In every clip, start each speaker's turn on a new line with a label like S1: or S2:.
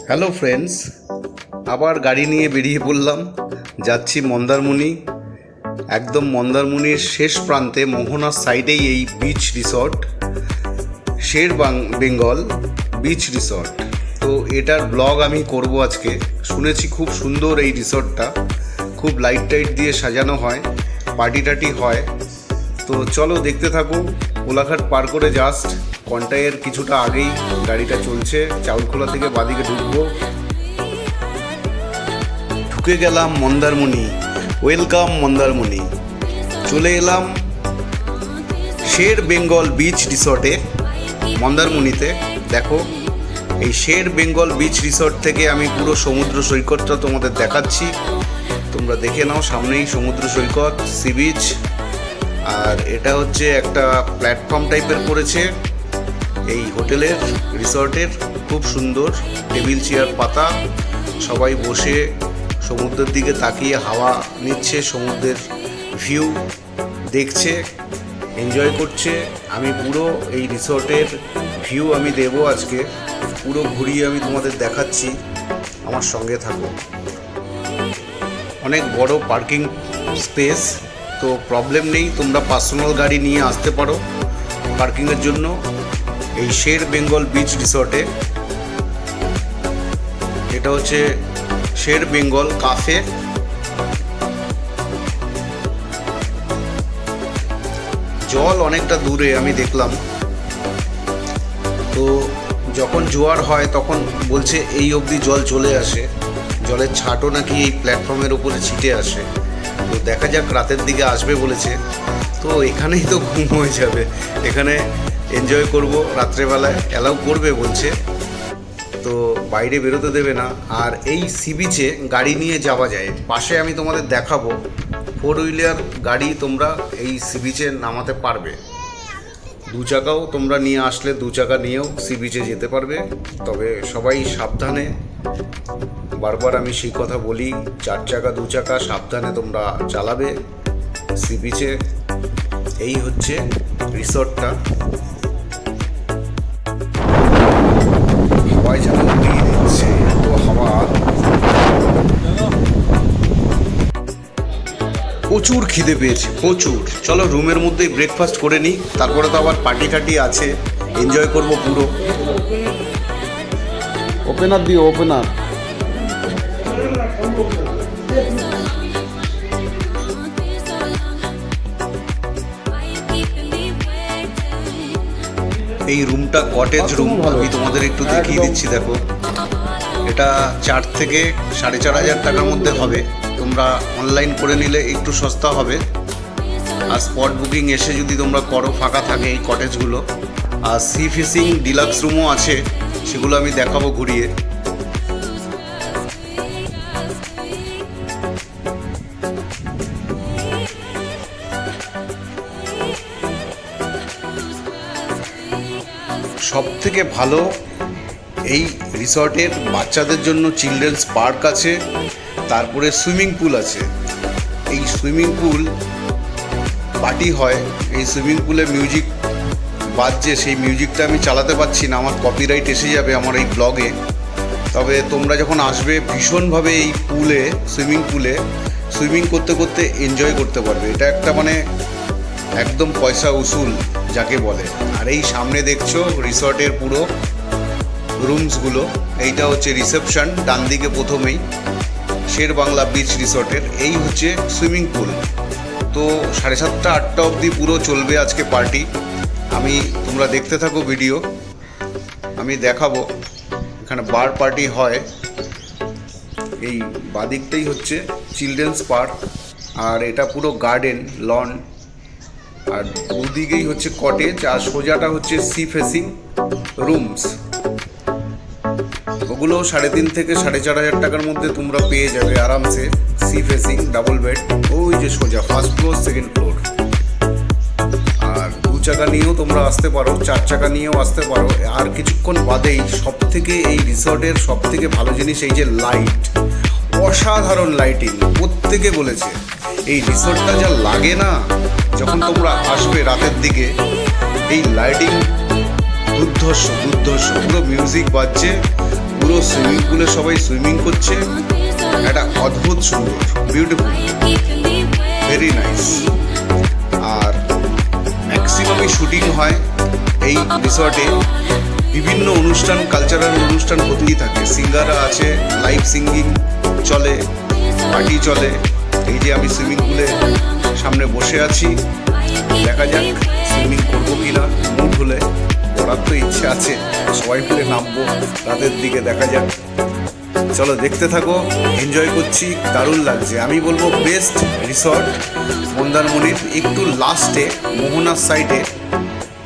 S1: Hello friends, আবার গাড়ি নিয়ে বেরিয়ে পড়লাম। যাচ্ছি মন্দারমণি। একদম মন্দারমণির শেষ প্রান্তে মোহনার সাইডেই এই বিচ রিসর্ট, শের বেঙ্গল বিচ রিসর্ট। তো এটার ব্লগ আমি করব আজকে। শুনেছি খুব সুন্দর এই রিসর্টটা, খুব লাইট টাইট দিয়ে সাজানো হয়, পার্টি টার্টি হয়। তো চলো দেখতে থাকো। কোলাঘাট পার করে জাস্ট কন্টাইয়ের কিছুটা আগেই গাড়িটা চলছে। চাউলখোলা থেকে বাদিকে ঢুকে গেলাম মন্দারমণি। ওয়েলকাম মন্দারমণি। চলে এলাম শের বেঙ্গল বিচ রিসর্টে মন্দারমণিতে। দেখো, এই শের বেঙ্গল বিচ রিসর্ট থেকে আমি পুরো সমুদ্র সৈকতটা তোমাদের দেখাচ্ছি। তোমরা দেখে নাও, সামনেই সমুদ্র সৈকত, সি বিচ। আর এটা হচ্ছে একটা প্ল্যাটফর্ম টাইপের করেছে এই হোটেলের, রিসর্টের। খুব সুন্দর টেবিল চেয়ার পাতা, সবাই বসে সমুদ্রের দিকে তাকিয়ে হাওয়া নিচ্ছে, সমুদ্রের ভিউ দেখছে, এনজয় করছে। আমি পুরো এই রিসর্টের ভিউ আমি দেবো আজকে, পুরো ঘুরিয়ে আমি তোমাদের দেখাচ্ছি। আমার সঙ্গে থাকো। অনেক বড় পার্কিং স্পেস, তো প্রবলেম নেই, তোমরা পার্সোনাল গাড়ি নিয়ে আসতে পারো পার্কিংয়ের জন্য এই শের বেঙ্গল বিচ রিসর্টে। এটা হচ্ছে শের বেঙ্গল কাফে। জল অনেকটা দূরে আমি দেখলাম। তো যখন জোয়ার হয় তখন বলছে এই অবধি জল চলে আসে, জলের ছাটও নাকি এই প্ল্যাটফর্মের উপরে ছিটে আসে। তো দেখা যাক, রাতের দিকে আসবে বলেছে। তো এখানেই তো ঘুম হয়ে যাবে, এখানে এনজয় করব। রাত্রেবেলায় অ্যালাউ করবে বলছে, তো বাইরে বেরোতে দেবে না। আর এই সি বিচে গাড়ি নিয়ে যাওয়া যায়, পাশে আমি তোমাদের দেখাবো। 4 হুইলার গাড়ি তোমরা এই সি বিচে নামাতে পারবে। 2 চাকাও তোমরা নিয়ে আসলে 2 চাকা নিয়েও সি বিচে যেতে পারবে। তবে সবাই সাবধানে, বারবার আমি সেই কথা বলি, 4 চাকা 2 চাকা সাবধানে তোমরা চালাবে সি বিচে। এই হচ্ছে রিসর্টটা। হাওয়ায় যেন উড়িয়ে দিচ্ছে, এত হাওয়া। প্রচুর খিদে পেয়েছে, প্রচুর। চলো রুমের মধ্যেই ব্রেকফাস্ট করে নিই, তারপরে তো আবার পার্টি টার্টি আছে, এনজয় করবো পুরো। ওপেনার দিও, ওপেনার। এই রুমটা কটেজ রুম, আমি তোমাদের একটু দেখিয়ে দিচ্ছি। দেখো, এটা 4 থেকে 4,500 টাকার মধ্যে হবে। তোমরা অনলাইন করে নিলে একটু সস্তা হবে। আর স্পট বুকিং এসে যদি তোমরা করো, ফাঁকা থাকে এই কটেজগুলো। আর সি ফিশিং ডিলাক্স রুমও আছে, সেগুলো আমি দেখাবো ঘুরিয়ে। সব থেকে ভালো এই রিসর্টের বাচ্চাদের জন্য চিলড্রেন্স পার্ক আছে, তারপরে সুইমিং পুল আছে। এই সুইমিং পুল পার্টি হয়, এই সুইমিং পুলে মিউজিক বাজছে, সেই মিউজিকটা আমি চালাতে পারছি না, আমার কপিরাইট এসে যাবে আমার এই ব্লগে। তবে তোমরা যখন আসবে ভীষণভাবে এই পুলে, সুইমিং পুলে সুইমিং করতে করতে এনজয় করতে পারবে। এটা একটা মানে একদম পয়সা উসুল যাকে বলে। আর এই সামনে দেখছো রিসর্টের পুরো রুমসগুলো। এইটা হচ্ছে রিসেপশন, ডান দিকে প্রথমেই শের বাংলা বিচ রিসর্টের। এই হচ্ছে সুইমিং পুল। তো 7:30 8টা অবধি পুরো চলবে আজকে পার্টি। তোমরা দেখতে থাকো ভিডিও, আমি দেখাবো। এখানে বার পার্টি হয়। এই বাদিকটাই হচ্ছে চিলড্রেন্স পার্ক, আর এটা পুরো গার্ডেন, লন। আর দুদিকেই হচ্ছে কটেজ, আর সোজাটা হচ্ছে সি ফেসিং রুমস। ওগুলো 3.5 থেকে 4,500 টাকার মধ্যে তোমরা পেয়ে যাবে আরামসে। সি ফেসিং ডাবল বেড, ওই যে সোজা ফার্স্ট ফ্লোর, সেকেন্ড ফ্লোর। আর 2 চাকা নিয়েও তোমরা আসতে পারো, 4 চাকা নিয়েও আসতে পারো। আর কিছুক্ষণ বাদেই সবথেকে এই রিসর্টের সবথেকে ভালো জিনিস এই যে লাইট, অসাধারণ লাইটিং। প্রত্যেকে বলেছে এই রিসর্টটা যা লাগে না, যখন তোমরা আসবে রাতের দিকে, এই লাইটিং দুর্ধর্ষ, পুরো মিউজিক বাজছে, পুরো সুইমিং পুলে সবাই সুইমিং করছে, একটা অদ্ভুত সুন্দর, বিউটিফুল, ভেরি নাইস। আর ম্যাক্সিমামই শুটিং হয় এই রিসর্টে। বিভিন্ন অনুষ্ঠান, কালচারাল অনুষ্ঠান হতেই থাকে, সিঙ্গাররা আছে, লাইভ সিঙ্গিং চলে, পার্টি চলে। এই যে আমি সুইমিং পুলে সামনে বসে আছি, দেখা যাক সুইমিং করবো কিনা। মুড হলে করার তো ইচ্ছে আছে, সবাই মিলে নামবো রাতের দিকে, দেখা যাক। চলো দেখতে থাকো, এনজয় করছি, দারুণ লাগছে। আমি বলবো বেস্ট রিসর্ট মন্দারমণির। একটু লাস্টে মোহনার সাইডে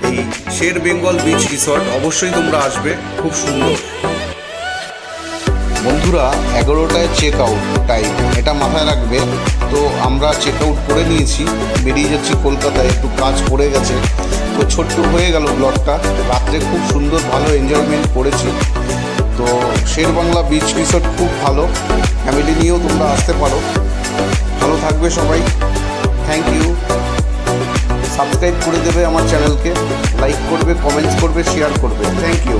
S1: এই শের বেঙ্গল বিচ রিসর্ট, অবশ্যই তোমরা আসবে, খুব সুন্দর। বন্ধুরা 11টায় চেক আউট টাইম, এটা মাথায় রাখবে। তো আমরা চেক আউট করে নিয়েছি, বেরিয়ে যাচ্ছি কলকাতায়, একটু কাজ পড়ে গেছে, তো ছোট্ট হয়ে গেল ব্লগটা। রাত্রে খুব সুন্দর ভালো এনজয়মেন্ট করেছি। তো শের বাংলা বিচ রিসর্ট খুব ভালো, ফ্যামিলি নিয়েও তোমরা আসতে পারো। ভালো থাকবে সবাই, থ্যাংক ইউ। সাবস্ক্রাইব করে দেবে আমার চ্যানেলকে, লাইক করবে, কমেন্টস করবে, শেয়ার করবে, থ্যাংক ইউ।